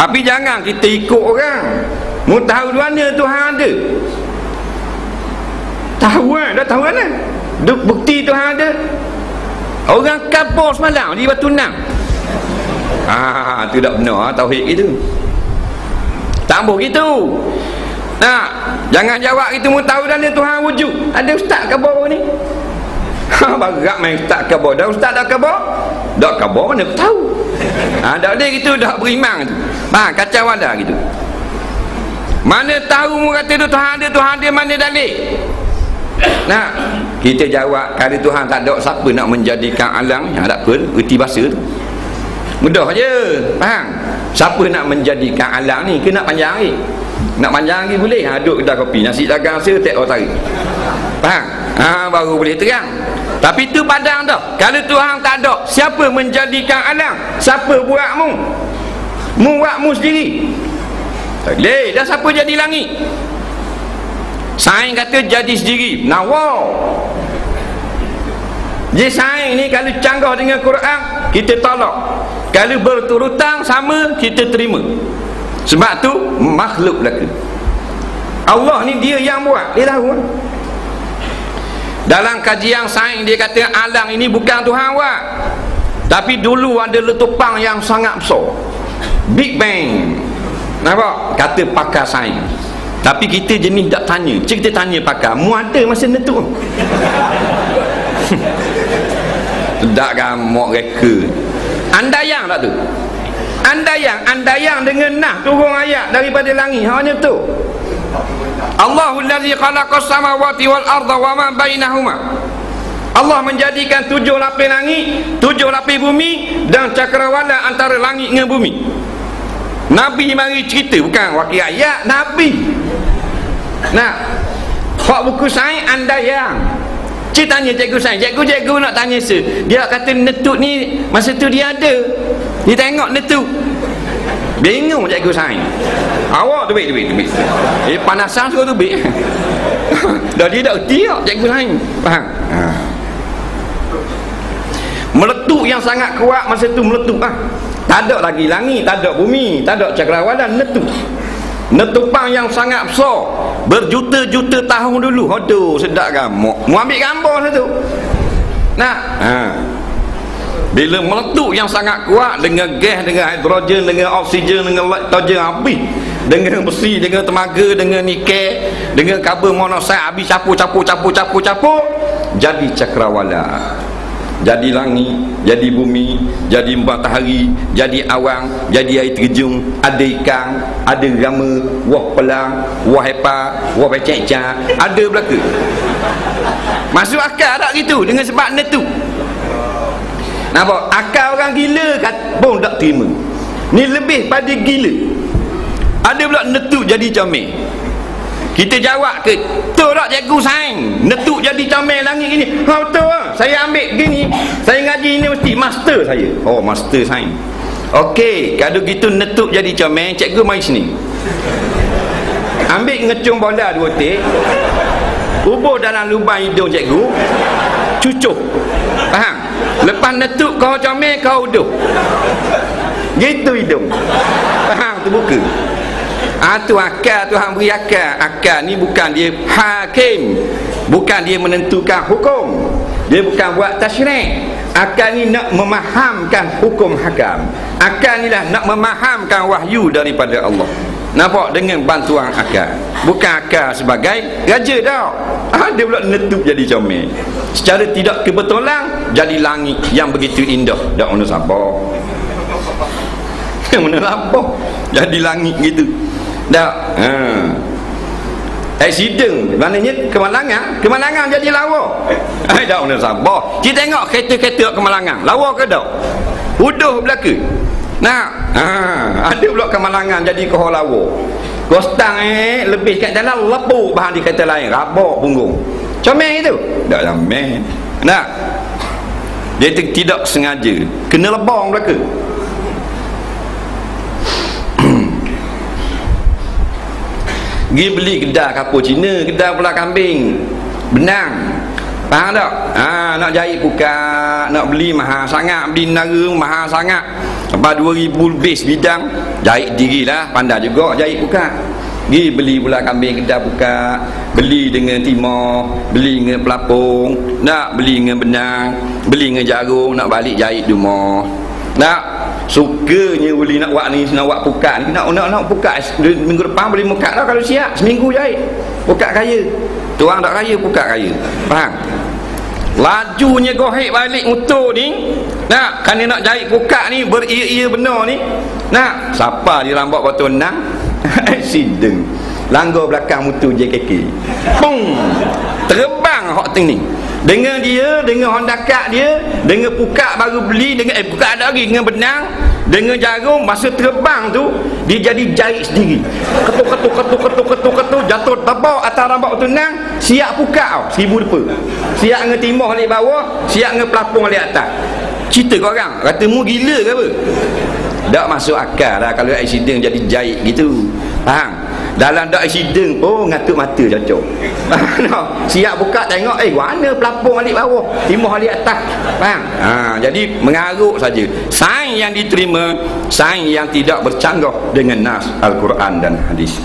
Tapi jangan kita ikut orang. Mu tahu mana Tuhan ada. Tahu dah tahu mana. Bukti Tuhan ada. Orang kabur semalam di Batu Nang. Tu tak benar tauhid gitu. Tak boleh gitu. Jangan jawab itu mu tahu dah Tuhan wujud. Ada ustaz kabur ni. Barak main ustaz kabur. Dah ustaz dah kabur? Dak kabur mana aku tahu. Dak dia gitu dak beriman tu. Kacau ada gitu. Mana tahu mu kata Tuhan ada mana dalil? Kita jawab kalau Tuhan tak ada, siapa nak menjadikan alang? Tak apa, erti bahasa tu. Mudah je, faham? Siapa nak menjadikan alang ni? Ke nak panjang lagi? Nak panjang lagi boleh? Duduk kedai kopi, nasi dagang saya tak orang tarik. Faham? Baru boleh terang. Tapi tu padang dah. Kalau Tuhan tak ada, siapa menjadikan alang? Siapa buat mu? Mu buat mu sendiri. Tak boleh. Dah siapa jadi langit? Sains kata jadi sendiri. Wow. Jadi sains ni kalau canggah dengan Quran, kita tolak. Kalau berturutan sama, kita terima. Sebab tu makhluk belaka. Allah ni dia yang buat. Dia tahu. Dalam kajian sains dia kata alang ini bukan Tuhan buat. Tapi dulu ada letupan yang sangat besar. Big Bang. Nampak? Kata pakar sains. Tapi kita jenis tak tanya. Kita tanya pakar, mu ada masa netuk? Tak gamuk reka. Andayang tak tu? Andayang dengan nah turun ayat daripada langit. Hanya tu. Allahul ladzi khalaqas samawati wal arda wa ma bainahuma. Allah menjadikan 7 lapis langit, 7 lapis bumi dan cakrawala antara langit dengan bumi. Nabi mari cerita, bukan wakil ayat, Nabi. Hak buku sains andayang. Cik tanya cikgu sains, cikgu nak tanya dia kata netuk ni masa tu dia ada. Dia tengok netuk. Bingung cikgu sains. Awak tu baik. Panasan suruh tu baik. Dah dia dah erti tak cikgu sains. Faham? Meletup yang sangat kuat masa tu meletup. Tak ada lagi langit, tak ada bumi, tak ada cakrawala, meletup. Letupan yang sangat besar, berjuta-juta tahun dulu. Aduh, sedap kan? Mu ambil gambar satu. Bila meletup yang sangat kuat dengan gas, dengan hidrogen, dengan oksigen, dengan nitrogen habis, dengan besi, dengan tenaga, dengan nikel, dengan karbon monoksida habis, campur, jadi cakrawala. Jadi langit, jadi bumi, jadi matahari, jadi awan, jadi air terjun, ada ikan, ada rama, wah pelang, wah hepa, wah becek-cek, ada belaka. Masuk akal tak gitu dengan sebab netu. Nampak? Akal orang gila pun tak terima. Ni lebih pada gila. Ada pula netu jadi comel. Kita jawab ke, betul tak cikgu sains netuk jadi comel langit gini? Betul lah, saya ambil gini, saya ngaji universiti, master saya. Master sains. Okey, kalau gitu netuk jadi comel, cikgu mari sini. Ambil ngecung bola 2 tik, ubur dalam lubang hidung cikgu, cucuk. Faham? Lepas netuk kau comel, kau uduh. Gitu hidung. Faham? Terbuka. Tu akal, Tuhan beri akal. Akal ni bukan dia hakim, bukan dia menentukan hukum, dia bukan buat tasyrik. Akal ni nak memahamkan hukum hakam. Akal ni lah nak memahamkan wahyu daripada Allah. Nampak? Dengan bantuan akal. Bukan akal sebagai raja dah. Dia pula netup jadi comel. Secara tidak kebetulan jadi langit yang begitu indah. Tak mana sabar. Mana sabar jadi langit gitu. Tak. Accident maknanya kemalangan jadi lawa. Tak mana sabar. Kita tengok kereta-kereta kemalangan, lawa ke tak? Uduh belaka. Ada pula kemalangan jadi kohor lawa. Kostang lebih kat dalam, lepuk bahan di kereta lain, rabak punggung. Comel itu? Tak comel. Dia tidak sengaja kena lebang belaka. Pergi beli kedai kapur Cina, kedai pula kambing, benang. Faham tak? Nak jahit pukat, nak beli mahal sangat, beli nara mahal sangat. Sampai 2000 lebih bidang, jahit dirilah, pandai juga jahit buka. Pergi beli pula kambing kedai buka, beli dengan timah, beli dengan pelapung, nak beli dengan benang, beli dengan jarum, nak balik jahit di rumah. Nak sukanya boleh nak buat ni, nak buat buka ni, nak buka minggu depan boleh buka lah kalau siap, seminggu jahit. Buka kaya. Tuang tak kaya, buka kaya. Faham? Lajunya gohek balik motor ni, nak kan dia nak jahit buka ni beria-ia benar ni. Nak siapa di rambut batu nang accident langgar belakang motor JKK, pung, terbang hok ting ni. Dengan dia, dengan Honda Kart dia, dengan pukat baru beli, dengan pukat ada lagi, dengan benang, dengan jarum, masa terbang tu dia jadi jahit sendiri. Ketuk jatuh tabau atas rambut tunang, siap pukat tau, 1000 depa. Siap dengan timah balik bawah, siap dengan pelapung balik atas. Cerita kau orang, kata mu gila ke apa? Tak masuk akal lah kalau accident jadi jahit gitu. Faham? Dalam dak accident pun ngatuk mata cocok. Siap buka tengok, mana pelapung balik bawah, timah balik atas. Faham? Jadi mengarut saja. Sains yang diterima, sains yang tidak bercanggah dengan nas Al-Quran dan hadis.